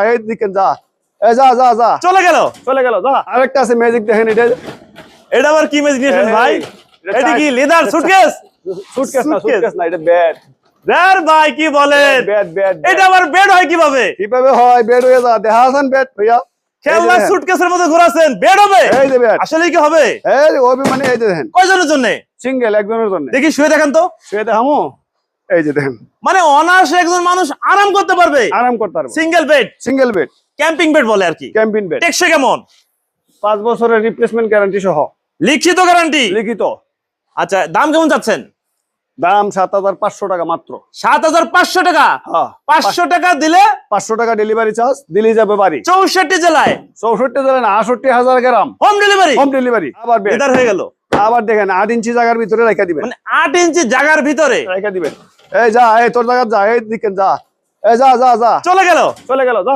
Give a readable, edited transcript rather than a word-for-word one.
এই দিকে যা, এই যা যা যা, চলে গেল। চলে গেল যা। আরেকটা আছে ম্যাজিক, দেখেন এটা। এটা আবার কি মেজ নিয়েছেন ভাই? এটা কি লেদার সুটকেস? সুটকেস না, সুটকেস না, এটা ব্যাট। রের ভাই কি বলেন? Bat bat. এটা আবার বেড হয় কিভাবে? কিভাবে হয়? ব্যাট হয়ে যা, দেখা আছেন ব্যাট ভাইয়া? খেলনা সুটকেসের মধ্যে ঘোরাছেন, বেড হবে? এই যে ব্যাট, আসলে কি হবে? এই যে ওবি মানে এই যে দেখেন, কয়জনের জন্য? সিঙ্গেল, একজনের জন্য। দেখি শুয়ে দেখেন তো। শুয়ে দেখামু, এই যে দেখেন, মানে অনায়াসে একজন মানুষ আরাম করতে পারবে, আরাম করতে পারবো। Single bed, single bed, camping bed বলে আর কি। Camping bed. টেকসই কেমন? 5 বছরের রিপ্লেসমেন্ট গ্যারান্টি সহ, লিখিত গ্যারান্টি। লিখিত। আচ্ছা, দাম কেমন চাচ্ছেন? দাম 7,500 টাকা মাত্র। 7,500 টাকা? হ্যাঁ, 500 টাকা দিলে 500 টাকা ডেলিভারি চার্জ দিলেই যাবে বাড়ি। 64 জেলায় 64 জেলা না, 68,000 গ্রাম হোম ডেলিভারি। Home delivery. আবার বেড বেদার হয়ে গেল। আবার দেখেন 8 ইঞ্চি জায়গার ভিতরে রেখে দিবেন, মানে 8 ইঞ্চি জায়গার ভিতরে রেখে দিবেন। এই যা, এই তোর জায়গা যা, এই দিকে যা, এই যা যা যা, চলে গেল। চলে গেল যা।